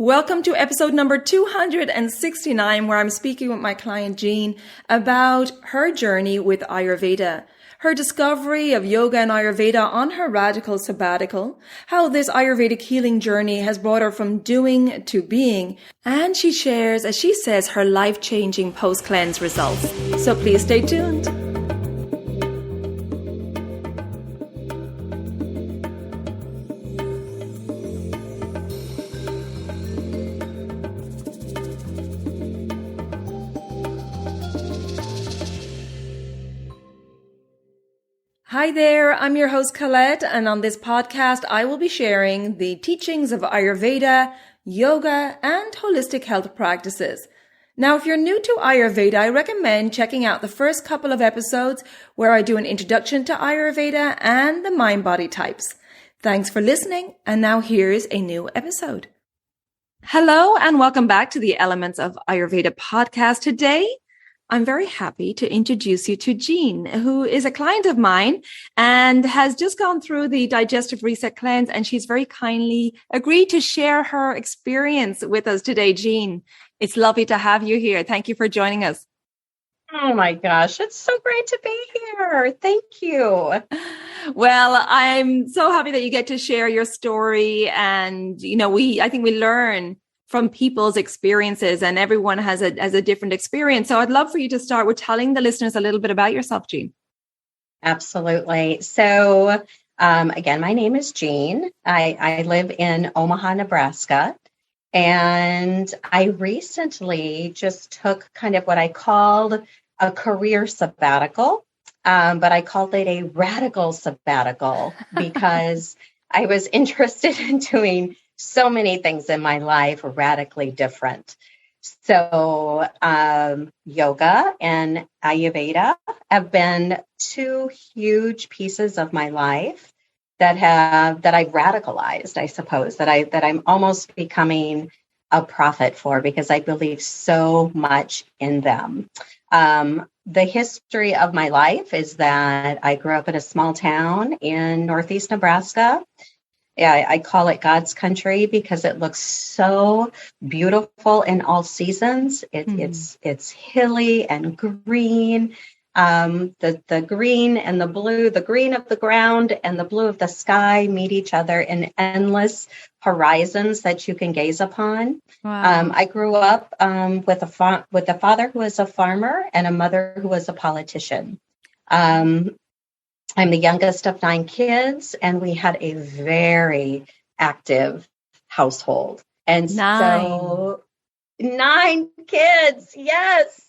Welcome to episode number 269, where I'm speaking with my client Jean about her journey with Ayurveda, her discovery of Yoga and Ayurveda on her radical sabbatical, how this Ayurvedic healing journey has brought her from doing to being, and she shares, as she says, her life-changing post-cleanse results. So please stay tuned. Hi there, I'm your host Colette, and on this podcast I will be sharing the teachings of Ayurveda, yoga, and holistic health practices. Now, if you're new to Ayurveda, I recommend checking out the first couple of episodes where I do an introduction to Ayurveda and the mind-body types. Thanks for listening, and now here's a new episode. Hello, and welcome back to the Elements of Ayurveda podcast. Today, I'm very happy to introduce you to Jean, who is a client of mine and has just gone through the Digestive Reset Cleanse, and she's very kindly agreed to share her experience with us today. Jean, it's lovely to have you here. Thank you for joining us. Oh my gosh, it's so great to be here. Thank you. Well, I'm so happy that you get to share your story, and I think we learn from people's experiences, and everyone has a different experience. So I'd love for you to start with telling the listeners a little bit about yourself, Jean. Absolutely. So again, my name is Jean. I live in Omaha, Nebraska, and I recently just took kind of what I called a career sabbatical, but I called it a radical sabbatical because I was interested in doing so many things in my life radically different. So yoga and Ayurveda have been two huge pieces of my life that I've radicalized, I suppose, that I'm almost becoming a prophet for, because I believe so much in them. The history of my life is that I grew up in a small town in Northeast Nebraska. Yeah, I call it God's country because it looks so beautiful in all seasons. It's hilly and green. The green and the blue, the green of the ground and the blue of the sky meet each other in endless horizons that you can gaze upon. Wow. I grew up with a father who was a farmer and a mother who was a politician. I'm the youngest of 9 kids, and we had a very active household. And 9 kids, yes.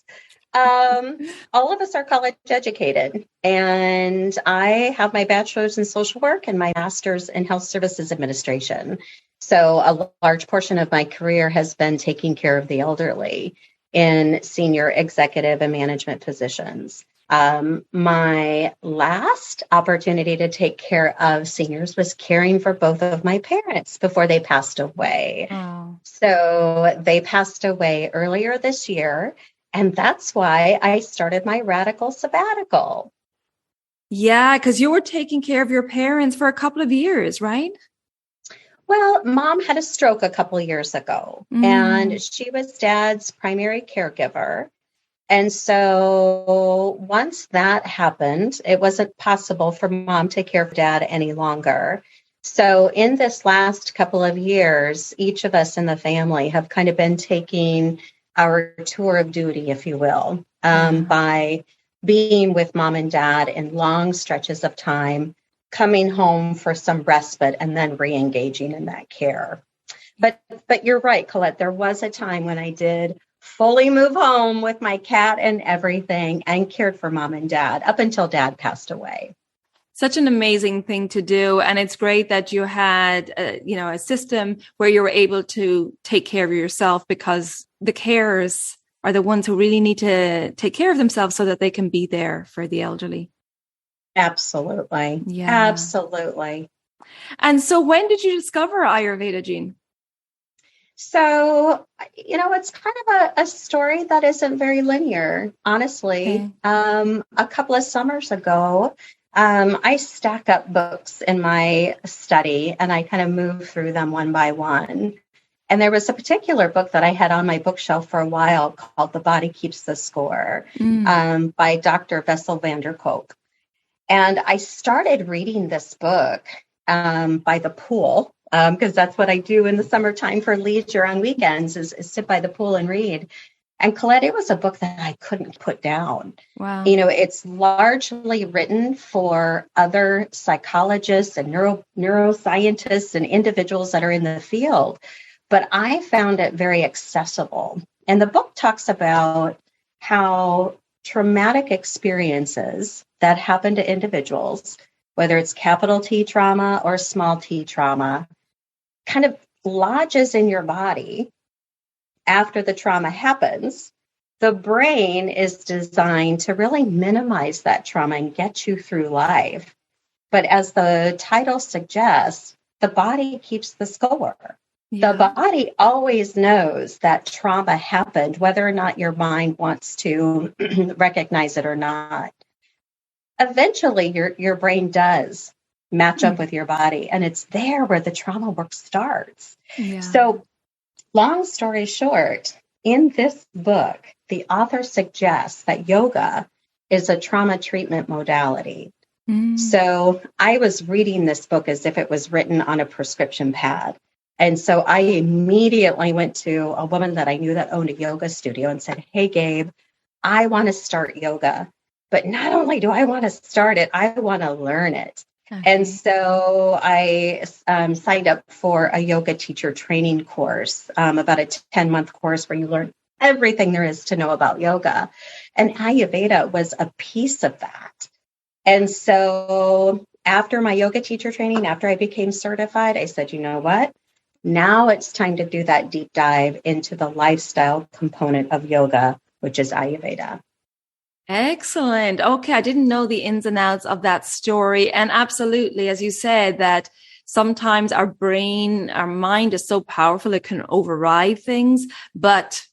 All of us are college educated, and I have my bachelor's in social work and my master's in health services administration. So a large portion of my career has been taking care of the elderly in senior executive and management positions. My last opportunity to take care of seniors was caring for both of my parents before they passed away. Oh. So they passed away earlier this year, and that's why I started my radical sabbatical. Yeah, because you were taking care of your parents for a couple of years, right? Well, Mom had a stroke a couple of years ago, and she was Dad's primary caregiver. And so once that happened, it wasn't possible for Mom to care for Dad any longer. So in this last couple of years, each of us in the family have kind of been taking our tour of duty, if you will, by being with Mom and Dad in long stretches of time, coming home for some respite, and then re-engaging in that care. But you're right, Colette, there was a time when I did fully move home with my cat and everything and cared for Mom and Dad up until Dad passed away. Such an amazing thing to do. And it's great that you had, a system where you were able to take care of yourself, because the carers are the ones who really need to take care of themselves so that they can be there for the elderly. Absolutely. Yeah. Absolutely. And so when did you discover Ayurveda, Jean? So, it's kind of a story that isn't very linear, honestly. Okay. A couple of summers ago, I stack up books in my study and I kind of move through them one by one. And there was a particular book that I had on my bookshelf for a while called The Body Keeps the Score by Dr. Bessel van der Kolk. And I started reading this book by the pool, because that's what I do in the summertime for leisure on weekends is sit by the pool and read. And Colette, it was a book that I couldn't put down. Wow. It's largely written for other psychologists and neuroscientists and individuals that are in the field. But I found it very accessible. And the book talks about how traumatic experiences that happen to individuals, whether it's capital T trauma or small t trauma, kind of lodges in your body after the trauma happens. The brain is designed to really minimize that trauma and get you through life. But as the title suggests, the body keeps the score. The body always knows that trauma happened, whether or not your mind wants to recognize it or not. Eventually, your brain does match up with your body, and it's there where the trauma work starts. Yeah. So, long story short, in this book, the author suggests that yoga is a trauma treatment modality. So I was reading this book as if it was written on a prescription pad. And so I immediately went to a woman that I knew that owned a yoga studio and said, "Hey, Gabe, I want to start yoga. But not only do I want to start it, I want to learn it." Okay. And so I signed up for a yoga teacher training course, about a 10-month course where you learn everything there is to know about yoga. And Ayurveda was a piece of that. And so after my yoga teacher training, after I became certified, I said, you know what? Now it's time to do that deep dive into the lifestyle component of yoga, which is Ayurveda. Excellent. Okay. I didn't know the ins and outs of that story. And absolutely, as you said, that sometimes our brain, our mind is so powerful, it can override things. But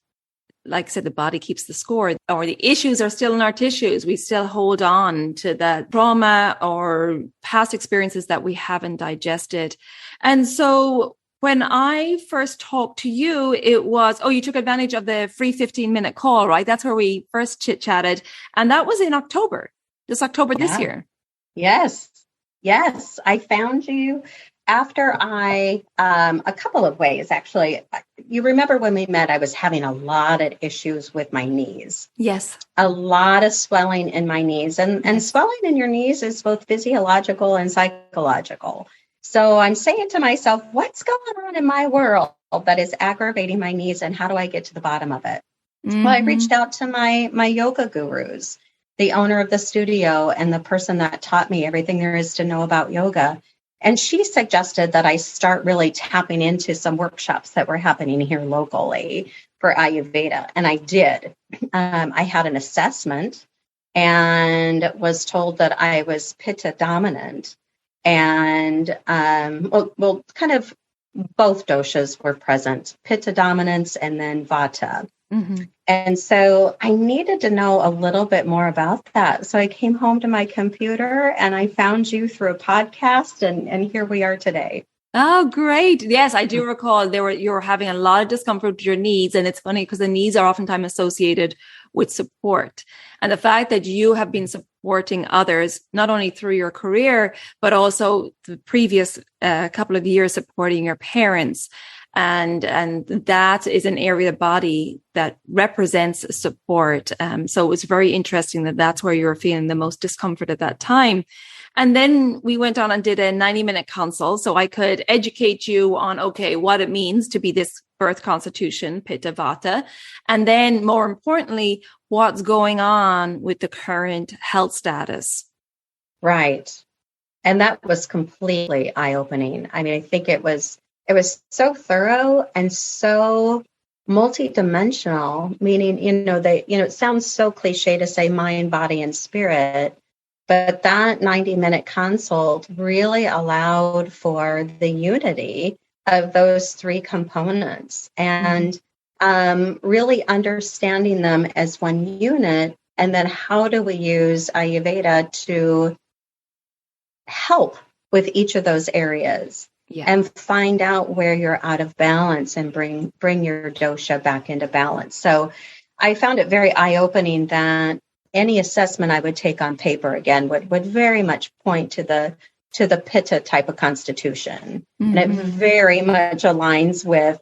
like I said, the body keeps the score, or the issues are still in our tissues. We still hold on to that trauma or past experiences that we haven't digested. And so when I first talked to you, it was, you took advantage of the free 15-minute call, right? That's where we first chit-chatted. And that was in October, this year. Yes. I found you after a couple of ways, actually. You remember when we met, I was having a lot of issues with my knees. Yes. A lot of swelling in my knees. And swelling in your knees is both physiological and psychological. So I'm saying to myself, what's going on in my world that is aggravating my knees, and how do I get to the bottom of it? Mm-hmm. Well, I reached out to my yoga gurus, the owner of the studio and the person that taught me everything there is to know about yoga. And she suggested that I start really tapping into some workshops that were happening here locally for Ayurveda. And I did. I had an assessment and was told that I was Pitta dominant. And, kind of both doshas were present, Pitta dominance and then Vata. Mm-hmm. And so I needed to know a little bit more about that. So I came home to my computer and I found you through a podcast, and here we are today. Oh, great. Yes, I do recall you were having a lot of discomfort with your knees. And it's funny because the knees are oftentimes associated with support. And the fact that you have been supporting others, not only through your career, but also the previous couple of years supporting your parents. And that is an area of the body that represents support. So it was very interesting that that's where you were feeling the most discomfort at that time. And then we went on and did a 90-minute consult so I could educate you on, what it means to be this birth constitution, Pitta Vata. And then more importantly, what's going on with the current health status. Right. And that was completely eye-opening. I mean, I think it was so thorough and so multidimensional, meaning, it sounds so cliche to say mind, body, and spirit, but that 90-minute consult really allowed for the unity of those three components and really understanding them as one unit. And then how do we use Ayurveda to help with each of those areas? and find out where you're out of balance and bring your dosha back into balance. So I found it very eye-opening that any assessment I would take on paper again would very much point to the Pitta type of constitution. And it very much aligns with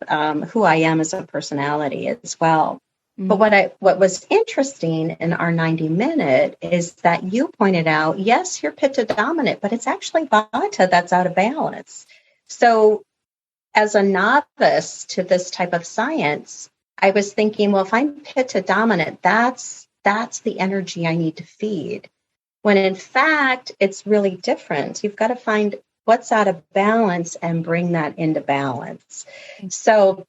who I am as a personality as well. But what was interesting in our 90-minute is that you pointed out, yes, you're Pitta dominant, but it's actually Vata that's out of balance. So as a novice to this type of science, I was thinking, well, if I'm Pitta dominant, that's the energy I need to feed. When in fact, it's really different. You've got to find what's out of balance and bring that into balance. So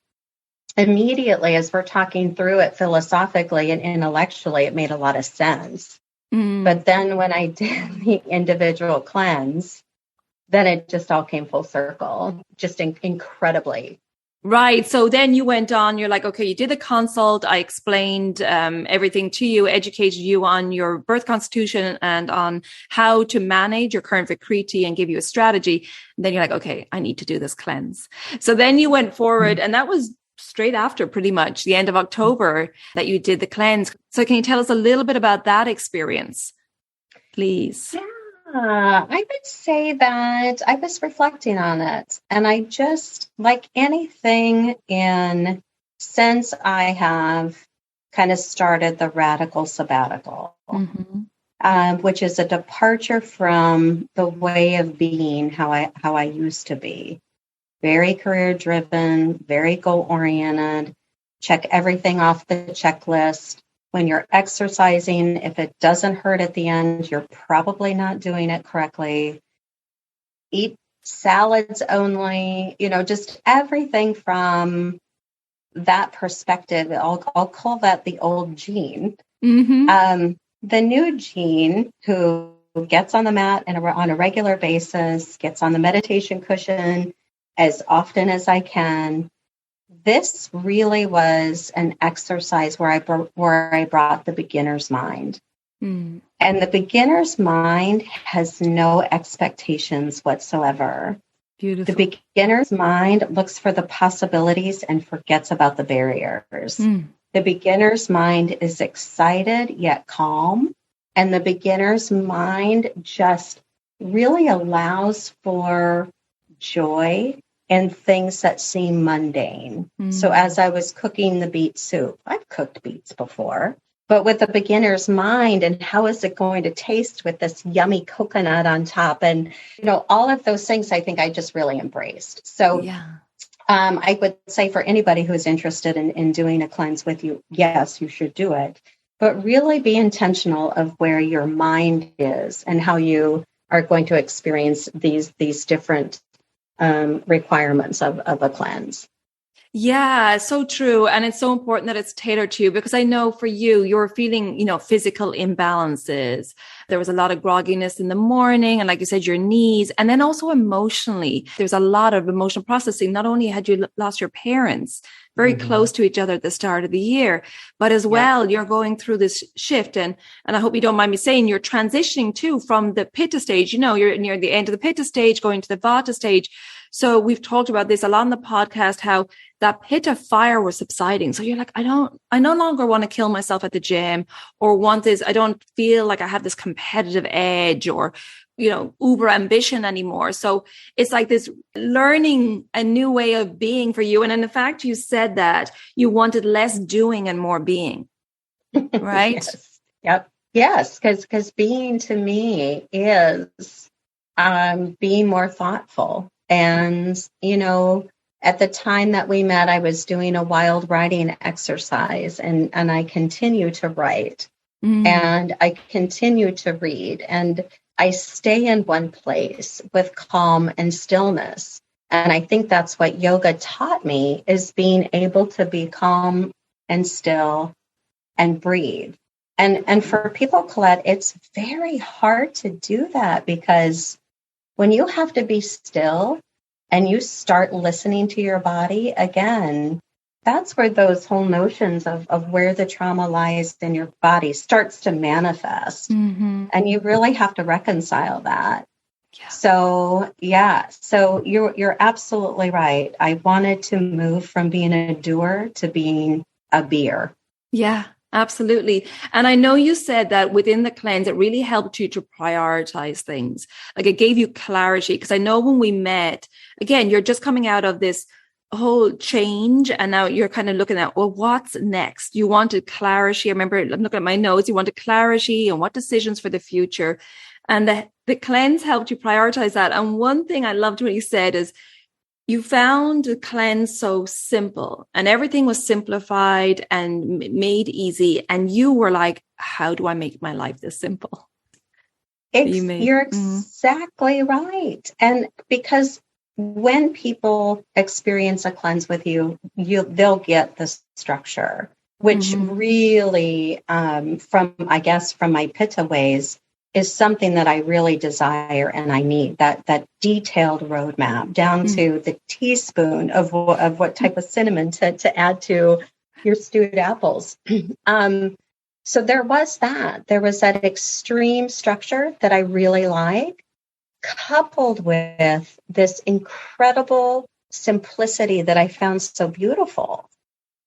immediately, as we're talking through it philosophically and intellectually, it made a lot of sense. But then when I did the individual cleanse, then it just all came full circle, just incredibly. Right. So then you went on, you're like, okay, you did the consult. I explained everything to you, educated you on your birth constitution and on how to manage your current Vikriti and give you a strategy. And then you're like, okay, I need to do this cleanse. So then you went forward and that was straight after pretty much the end of October that you did the cleanse. So can you tell us a little bit about that experience, please? Yeah. I would say that I was reflecting on it, and I just, like anything since I have kind of started the radical sabbatical, which is a departure from the way of being how I used to be. Very career driven, very goal oriented, check everything off the checklist. When you're exercising, if it doesn't hurt at the end, you're probably not doing it correctly. Eat salads only, just everything from that perspective. I'll call that the old Jean. The new Jean who gets on the mat and on a regular basis, gets on the meditation cushion as often as I can. This really was an exercise where I brought the beginner's mind. And the beginner's mind has no expectations whatsoever. Beautiful. The beginner's mind looks for the possibilities and forgets about the barriers. The beginner's mind is excited yet calm. And the beginner's mind just really allows for joy and things that seem mundane. So as I was cooking the beet soup, I've cooked beets before, but with the beginner's mind and how is it going to taste with this yummy coconut on top? And, all of those things I think I just really embraced. So I would say for anybody who is interested in doing a cleanse with you, yes, you should do it, but really be intentional of where your mind is and how you are going to experience these different requirements of a cleanse. Yeah, so true. And it's so important that it's tailored to you because I know for you, you're feeling, physical imbalances. There was a lot of grogginess in the morning and like you said, your knees, and then also emotionally, there's a lot of emotional processing. Not only had you lost your parents very close to each other at the start of the year, but as well, you're going through this shift. And I hope you don't mind me saying you're transitioning too from the Pitta stage, you're near the end of the Pitta stage, going to the Vata stage. So we've talked about this a lot on the podcast, how that Pitta fire was subsiding. So you're like, I no longer want to kill myself at the gym or want this. I don't feel like I have this competitive edge or, uber ambition anymore. So it's like this learning a new way of being for you. And in fact, you said that you wanted less doing and more being, right? Yes. Yep. Yes. Because being to me is being more thoughtful. And, at the time that we met, I was doing a wild writing exercise and I continue to write and I continue to read and I stay in one place with calm and stillness. And I think that's what yoga taught me is being able to be calm and still and breathe. And for people, Colette, it's very hard to do that because when you have to be still and you start listening to your body again, that's where those whole notions of where the trauma lies in your body starts to manifest. And you really have to reconcile that. So, so you're absolutely right. I wanted to move from being a doer to being a beer. Yeah, absolutely. And I know you said that within the cleanse, it really helped you to prioritize things. Like it gave you clarity. Because I know when we met, again, you're just coming out of this whole change, and now you're kind of looking at, well, what's next? You wanted clarity. I remember I'm looking at my notes. You wanted clarity and what decisions for the future. And the cleanse helped you prioritize that. And one thing I loved what you said is you found the cleanse so simple, and everything was simplified and made easy. And you were like, how do I make my life this simple? You're exactly right. And because when people experience a cleanse with you, they'll get the structure, which really, from my Pitta ways, is something that I really desire and I need, that detailed roadmap down to the teaspoon of what type of cinnamon to add to your stewed apples. So there was that extreme structure that I really like, coupled with this incredible simplicity that I found so beautiful.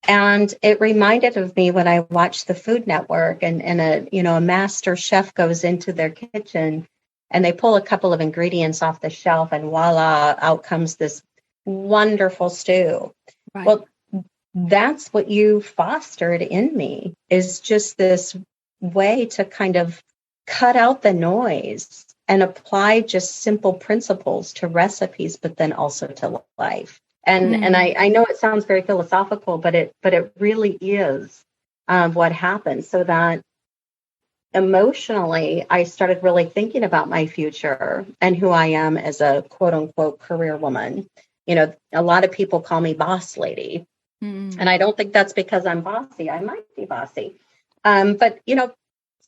And it reminded of me when I watched the Food Network and a master chef goes into their kitchen and they pull a couple of ingredients off the shelf and voila, out comes this wonderful stew. Right. Well, that's what you fostered in me, is just this way to kind of cut out the noise and apply just simple principles to recipes, but then also to life. And I know it sounds very philosophical, but it really is what happened. So that emotionally, I started really thinking about my future and who I am as a quote unquote career woman. You know, a lot of people call me boss lady, and I don't think that's because I'm bossy. I might be bossy, but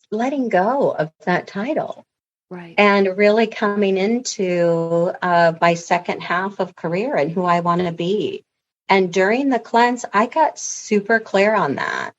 letting go of that title. Right. And really coming into my second half of career and who I want to be. And during the cleanse, I got super clear on that.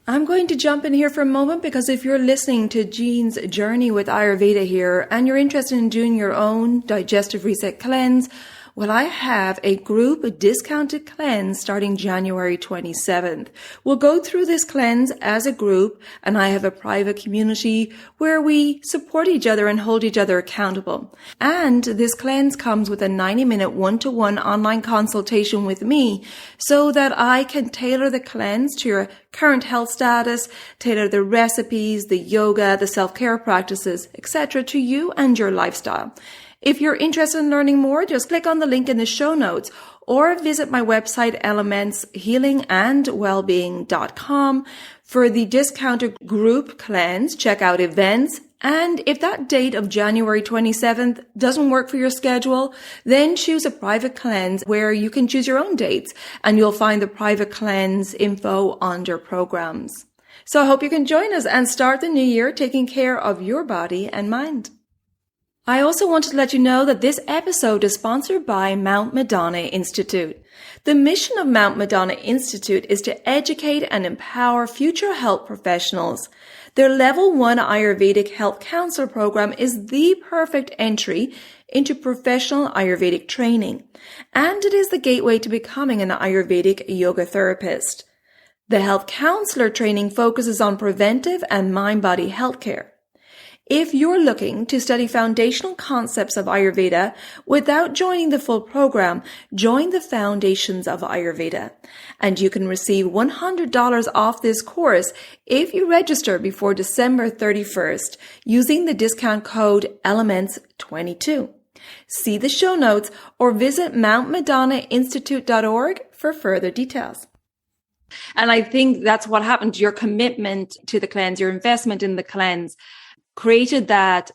I'm going to jump in here for a moment, because if you're listening to Jean's journey with Ayurveda here and you're interested in doing your own Digestive Reset Cleanse, well, I have a group discounted cleanse starting January 27th. We'll go through this cleanse as a group, and I have a private community where we support each other and hold each other accountable. And this cleanse comes with a 90-minute one-to-one online consultation with me so that I can tailor the cleanse to your current health status, tailor the recipes, the yoga, the self-care practices, etc. to you and your lifestyle. If you're interested in learning more, just click on the link in the show notes or visit my website, elementshealingandwellbeing.com. For the discounted group cleanse, check out events. And if that date of January 27th doesn't work for your schedule, then choose a private cleanse where you can choose your own dates, and you'll find the private cleanse info under programs. So I hope you can join us and start the new year taking care of your body and mind. I also wanted to let you know that this episode is sponsored by Mount Madonna Institute. The mission of Mount Madonna Institute is to educate and empower future health professionals. Their Level 1 Ayurvedic Health Counselor program is the perfect entry into professional Ayurvedic training, and it is the gateway to becoming an Ayurvedic yoga therapist. The Health Counselor training focuses on preventive and mind-body health care. If you're looking to study foundational concepts of Ayurveda without joining the full program, join the Foundations of Ayurveda. And you can receive $100 off this course if you register before December 31st using the discount code ELEMENTS22. See the show notes or visit mountmadonnainstitute.org for further details. And I think that's what happened. Your commitment to the cleanse, your investment in the cleanse, created that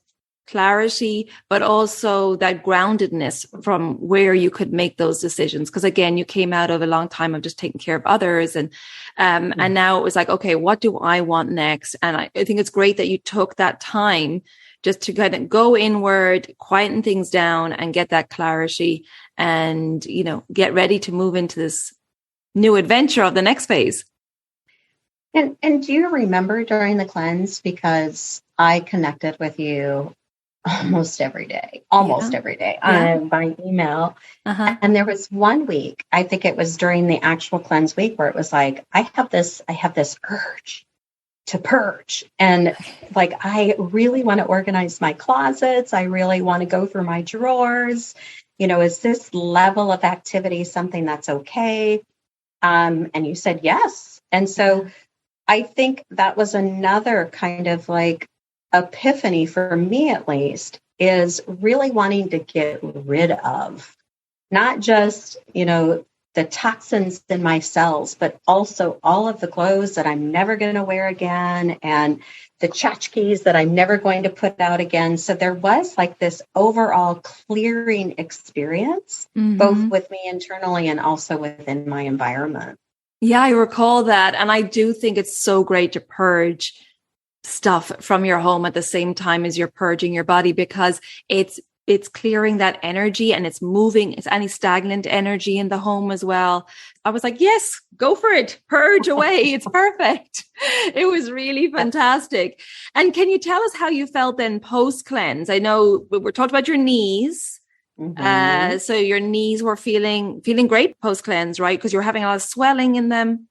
clarity, but also that groundedness from where you could make those decisions. Because again, you came out of a long time of just taking care of others. And now it was like, okay, what do I want next? And I think it's great that you took that time just to kind of go inward, quieten things down and get that clarity and, get ready to move into this new adventure of the next phase. And do you remember during the cleanse, because I connected with you almost every day by email. And there was one week, I think it was during the actual cleanse week, where it was like, I have this urge to purge. And like, I really want to organize my closets. I really want to go through my drawers. Is this level of activity something that's okay? And you said yes. And so I think that was another kind of like epiphany for me, at least, is really wanting to get rid of not just, the toxins in my cells, but also all of the clothes that I'm never going to wear again and the tchotchkes that I'm never going to put out again. So there was like this overall clearing experience, both with me internally and also within my environment. Yeah, I recall that. And I do think it's so great to purge stuff from your home at the same time as you're purging your body, because it's clearing that energy and it's moving. It's any stagnant energy in the home as well. I was like, yes, go for it. Purge away. It's perfect. It was really fantastic. And can you tell us how you felt then post cleanse? I know we're talking about your knees. So your knees were feeling great post cleanse, right? Because you're having a lot of swelling in them.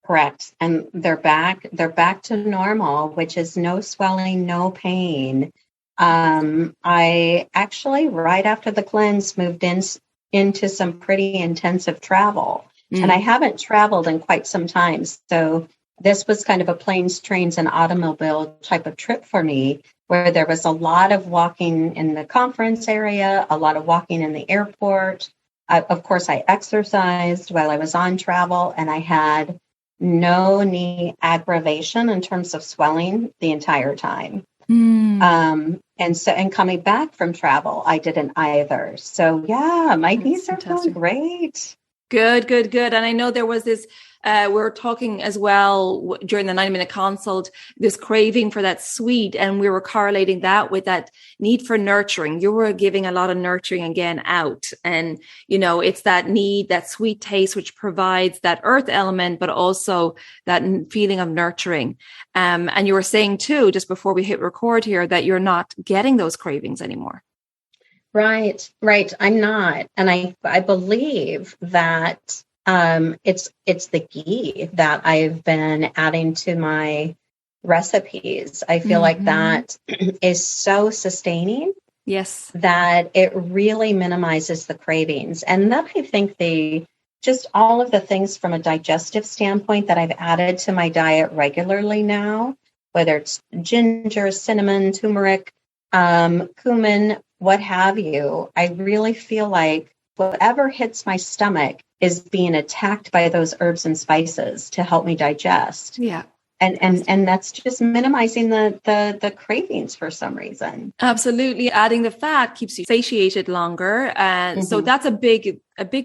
Correct. And they're back to normal, which is no swelling, no pain. I actually, right after the cleanse, moved into some pretty intensive travel. And I haven't traveled in quite some time. So this was kind of a planes, trains, and automobile type of trip for me, where there was a lot of walking in the conference area, a lot of walking in the airport. Of course, I exercised while I was on travel, and I had no knee aggravation in terms of swelling the entire time. And coming back from travel, I didn't either. So yeah, my knees are feeling great. Good. And I know there was this, we were talking as well during the 90-minute consult, this craving for that sweet. And we were correlating that with that need for nurturing. You were giving a lot of nurturing again out. And, it's that need, that sweet taste, which provides that earth element, but also that feeling of nurturing. And you were saying too, just before we hit record here, that you're not getting those cravings anymore. Right. I'm not. And I believe that it's the ghee that I've been adding to my recipes. I feel like that is so sustaining. Yes. That it really minimizes the cravings. And then I think just all of the things from a digestive standpoint that I've added to my diet regularly now, whether it's ginger, cinnamon, turmeric, cumin, what have you, I really feel like whatever hits my stomach is being attacked by those herbs and spices to help me digest. Yeah. And that's just minimizing the cravings for some reason. Absolutely. Adding the fat keeps you satiated longer. And so that's a big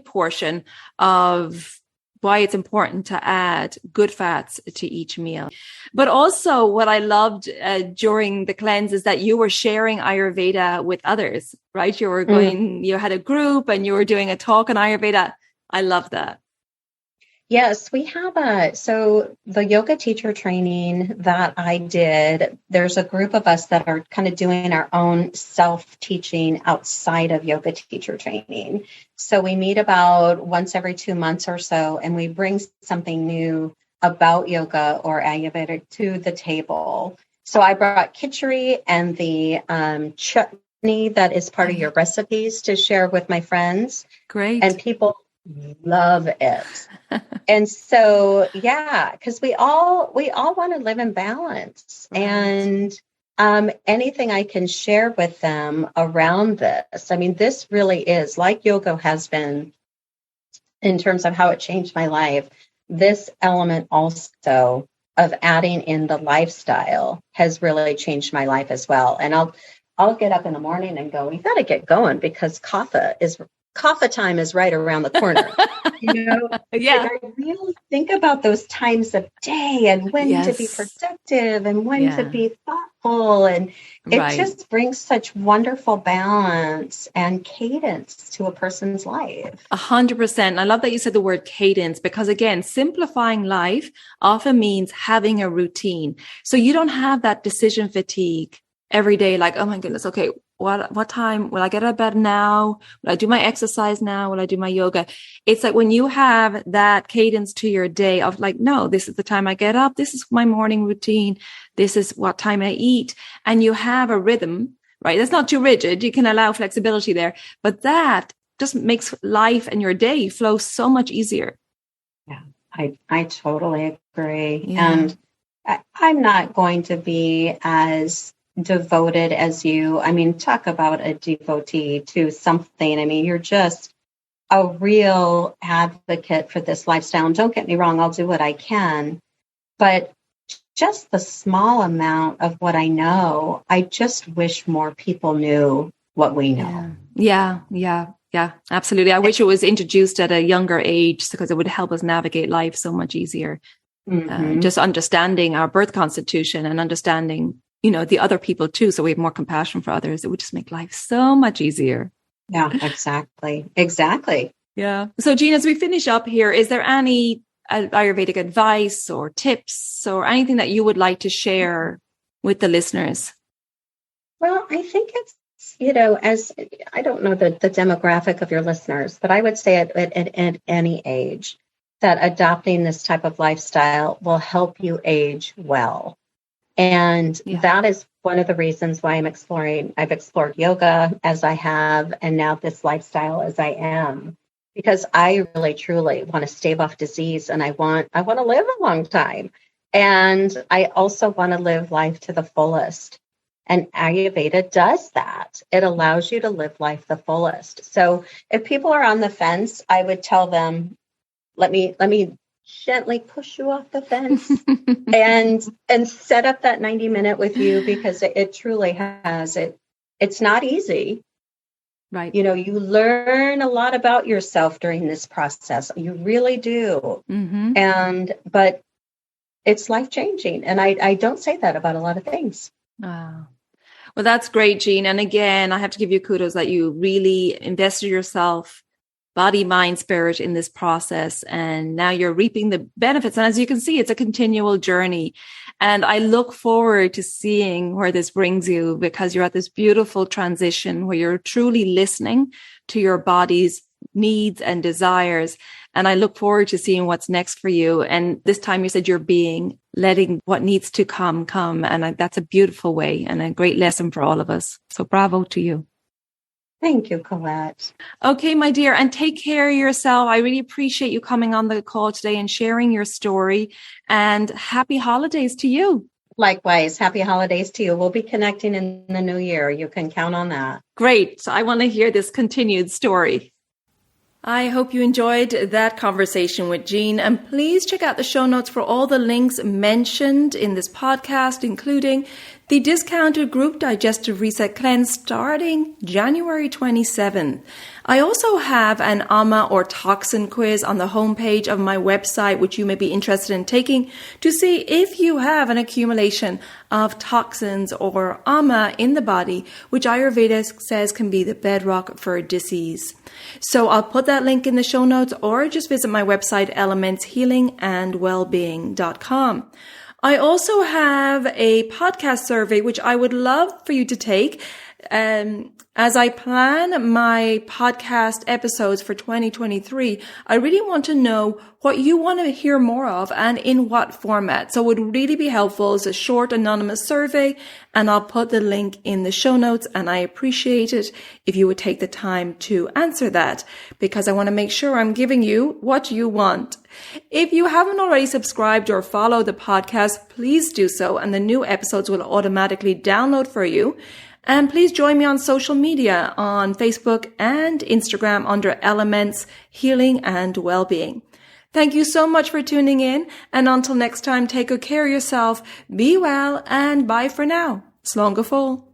portion of why it's important to add good fats to each meal. But also what I loved during the cleanse is that you were sharing Ayurveda with others, right? You were you had a group and you were doing a talk on Ayurveda. I love that. Yes, we have so the yoga teacher training that I did, there's a group of us that are kind of doing our own self-teaching outside of yoga teacher training. So we meet about once every 2 months or so, and we bring something new about yoga or Ayurveda to the table. So I brought khichdi and the chutney that is part of your recipes to share with my friends. Great. And people love it. And so, yeah, because we all want to live in balance. Right. And anything I can share with them around this. I mean, this really is like yoga has been in terms of how it changed my life. This element also of adding in the lifestyle has really changed my life as well. And I'll get up in the morning and go, we got to get going because Kapha time is right around the corner. Yeah. Like I really think about those times of day and when to be productive and when to be thoughtful. And it just brings such wonderful balance and cadence to a person's life. 100%. I love that you said the word cadence, because again, simplifying life often means having a routine. So you don't have that decision fatigue every day, like, oh my goodness, okay, what time will I get out of bed now? Will I do my exercise now? Will I do my yoga? It's like when you have that cadence to your day of like, no, this is the time I get up. This is my morning routine. This is what time I eat. And you have a rhythm, right? That's not too rigid. You can allow flexibility there, but that just makes life and your day flow so much easier. Yeah, I totally agree. Yeah. And I'm not going to be as devoted as you. I mean, talk about a devotee to something. I mean, you're just a real advocate for this lifestyle. And don't get me wrong, I'll do what I can. But just the small amount of what I know, I just wish more people knew what we know. Yeah, absolutely. I wish it was introduced at a younger age because it would help us navigate life so much easier. Just understanding our birth constitution and understanding, the other people too. So we have more compassion for others. It would just make life so much easier. Yeah, exactly. Yeah. So Jean, as we finish up here, is there any Ayurvedic advice or tips or anything that you would like to share with the listeners? Well, I think it's, as I don't know the demographic of your listeners, but I would say at any age that adopting this type of lifestyle will help you age well. And that is one of the reasons why I've explored yoga as I have, and now this lifestyle as I am, because I really, truly want to stave off disease, and I want to live a long time. And I also want to live life to the fullest. And Ayurveda does that. It allows you to live life the fullest. So if people are on the fence, I would tell them, let me gently push you off the fence and set up that 90-minute with you, because it truly has it. It's not easy. Right. You learn a lot about yourself during this process. You really do. Mm-hmm. But it's life-changing. And I don't say that about a lot of things. Wow. Well, that's great, Jean. And again, I have to give you kudos that you really invested yourself, body, mind, spirit in this process. And now you're reaping the benefits. And as you can see, it's a continual journey. And I look forward to seeing where this brings you, because you're at this beautiful transition where you're truly listening to your body's needs and desires. And I look forward to seeing what's next for you. And this time you said you're letting what needs to come. And that's a beautiful way and a great lesson for all of us. So bravo to you. Thank you, Colette. Okay, my dear, and take care of yourself. I really appreciate you coming on the call today and sharing your story, and happy holidays to you. Likewise, happy holidays to you. We'll be connecting in the new year. You can count on that. Great. So I want to hear this continued story. I hope you enjoyed that conversation with Jean, and please check out the show notes for all the links mentioned in this podcast, including the discounted group Digestive Reset Cleanse starting January 27th. I also have an AMA or toxin quiz on the homepage of my website, which you may be interested in taking to see if you have an accumulation of toxins or AMA in the body, which Ayurveda says can be the bedrock for disease. So I'll put that link in the show notes, or just visit my website, elementshealingandwellbeing.com. I also have a podcast survey, which I would love for you to take. As I plan my podcast episodes for 2023, I really want to know what you want to hear more of and in what format. So it would really be helpful. It's a short anonymous survey, and I'll put the link in the show notes, and I appreciate it if you would take the time to answer that, because I want to make sure I'm giving you what you want. If you haven't already subscribed or followed the podcast, please do so, and the new episodes will automatically download for you. And please join me on social media on Facebook and Instagram under Elements Healing and Wellbeing. Thank you so much for tuning in. And until next time, take good care of yourself, be well, and bye for now. Slán go fóill.